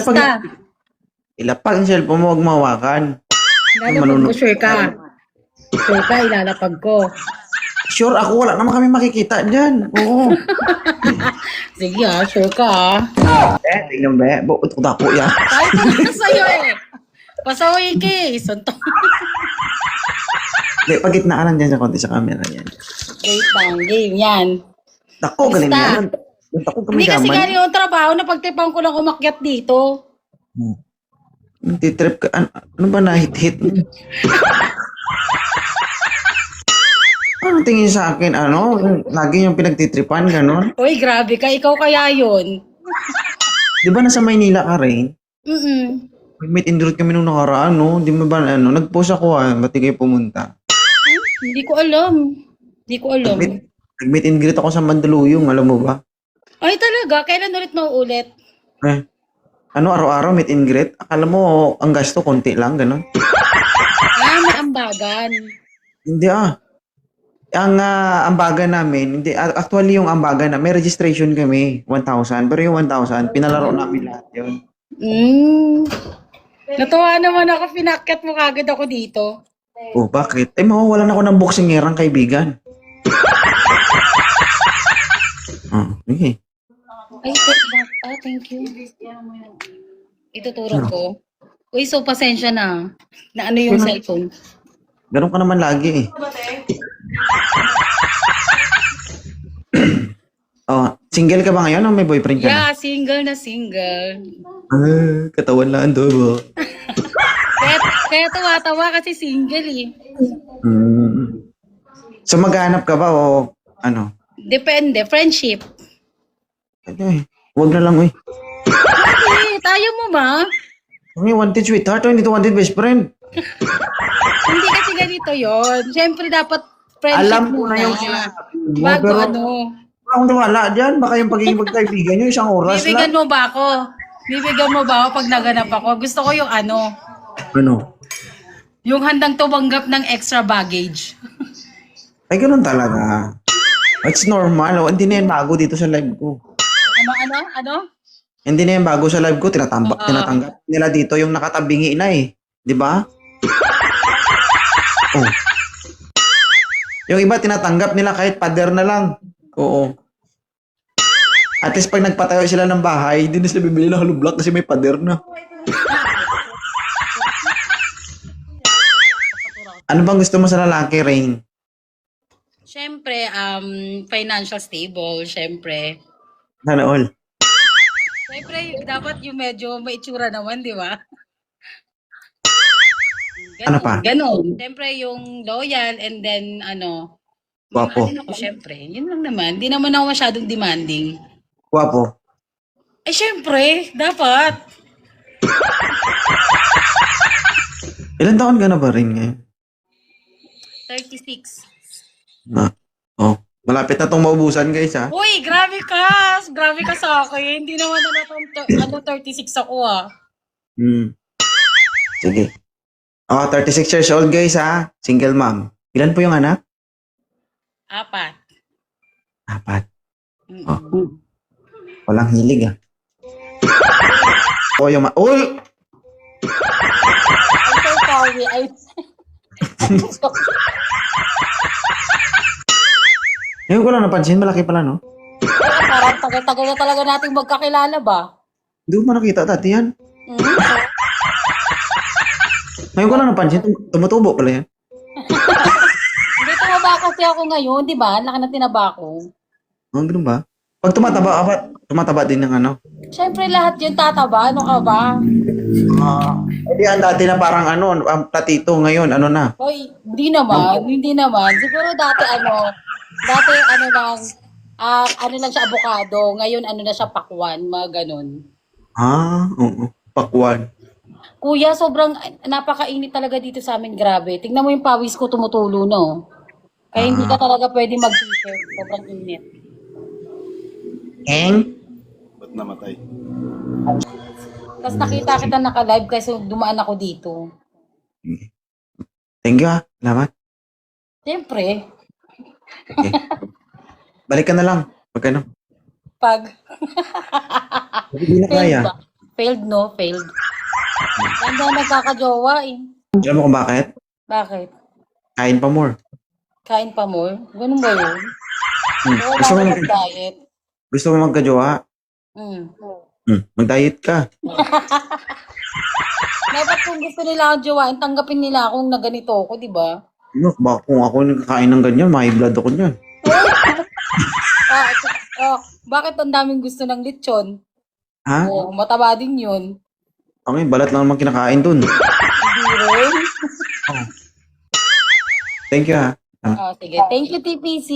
Basta, ilapag ang cellphone mo, huwag mahawakan. lalapag ko, sure ka. Sure ka, ilalapag ko. Sure ako, wala naman kami makikita dyan. Oo. Sige sure ka Tingnan ba? Buot ko dako yan. Kahit ano sa'yo Pasaway ka Suntok. Hindi, pagitnaan lang dyan sa konti sa camera yan. Wait lang, game yan. Dako, galing Basta. yan. Dako kami Hindi kasi gaman. galing yung trabaho na pagtipan ko lang umakyat dito. Titrip ka. Ano ba na-hit-hit? Ano tingin sa akin? Ano? Lagi yung pinagtitripan, gano'n? Uy, grabe ka. Ikaw kaya yun. Di ba nasa Maynila ka rin? Mm-mm. Meet and greet kami nung nakaraan, no? Di ba nag-post ako, ba't di kayo pumunta? Hindi ko alam. Hindi ko alam. Nag-meet and greet ako sa Mandaluyong, alam mo ba? Ay, talaga? Kailan ulit mauulit? Araw-araw meet and greet? Akala mo, ang gasto, konti lang, gano'n? May ambagan. Hindi Ang ambagan namin, hindi, actually yung ambagan na, may registration kami, 1,000. Pero yung 1,000, pinalaro namin lahat yun. Natuwa naman ako, pinakyat mo kagad ako dito. Oh, bakit? Mawawalan ako ng boksingerang kaibigan. Okay. Ay, thank you. Ituturo ko. Uy, so pasensya na. Na ano yung cellphone? Ganun ka naman lagi single ka ba ngayon o may boyfriend ka na? Yeah, single na single. Katawan lang dobo. Kaya tawa-tawa kasi single So maghanap ka ba o ano? Depende, friendship. Huwag na lang Okay, tayo mo ba? May wanted sweetheart o hindi to wanted best friend. Hindi kasi ganito yon. Siyempre dapat friendship Alam ko muna. na yung sinasabi mo, Bago pero ano. wala akong wala dyan. Baka yung pagiging magkaibigan nyo, isang oras Bibigyan lang. mo ba ako? Bibigyan mo ba ako pag naganap ako? Gusto ko yung ano. Ano? Yung handang tumanggap ng extra baggage. Ay, ganun talaga. It's normal. Hindi na yan bago dito sa live ko. Ano? Hindi na yan bago sa live ko. Tinatanggap nila dito yung nakatabingi na Di ba? Oh. Yung iba tinatanggap nila kahit pader na lang. Oo. At least pag nagpatayo sila ng bahay, hindi na sila bibili ng hollow block kasi may pader na. Ano bang gusto mo sa lalaki, Rain? Siyempre, financial stable, siyempre. Sana all. Siyempre, dapat yung medyo maitsura naman, di ba? Ano pa? Ganon. Siyempre, yung loyal and then, Guwapo. Ako, siyempre. Yun lang naman. Di naman ako masyadong demanding. Guwapo. Eh, siyempre, dapat. Ilan taon ka na ba rin ngayon? 36. Malapit na itong maubusan, guys, ha? Uy, grabe ka! Grabe ka sa akin. Hindi naman 36 ako, Sige. 36 years old, guys, ha? Single mom. Ilan po yung anak? 4. 4. Walang hilig, ha? Uy! I'm so sorry. Ngayon ko lang napansin, malaki pala, no? Parang tagal-tagal na talaga nating magkakilala ba? Hindi ko pa nakita dati yan. Ngayon ko lang napansin, tumutubo pala yan. Hindi, tumaba kasi ako ngayon, di ba? Laki na tinaba ko. Ganun ba? Pag tumataba din ng ano? Siyempre lahat yun tataba. Ano ka ba? Hindi, ang dati na parang ang platito ngayon, ano na? Hoy, hindi naman. Siguro dati lang siya avocado. Ngayon na siya pakwan, mga ganun. Oo. Pakwan. Kuya, sobrang napakainit talaga dito sa amin. Grabe. Tingnan mo yung pawis ko tumutulo, no? Kaya hindi ka talaga pwede mag-t-shirt. Sobrang init. Ba't namatay? Tapos nakita kita naka-live kasi dumaan ako dito. Thank you, ha? Salamat. Siyempre, Okay. Balik ka na lang. Pag ano? pag... Hindi na kaya. Failed, no? Failed. Hindi ako nagkakajowa eh. Alam mo kung bakit? Bakit? Kain pa more. Kain pa more? Ganun ba yun? Wala Gusto mo, ako mag-diet. gusto mo magkajowa? Mag-diet ka. Dapat kung gusto nila akong jowain, tanggapin nila akong na ganito ako, di ba? Kung ako nagkakain ng ganyan, may blood ako niyan. Bakit ang daming gusto ng lechon? Ha? Mataba din yun. Ang balat lang naman kinakain dun. Hindi rin. Thank you ha. Sige. Thank you, TPC.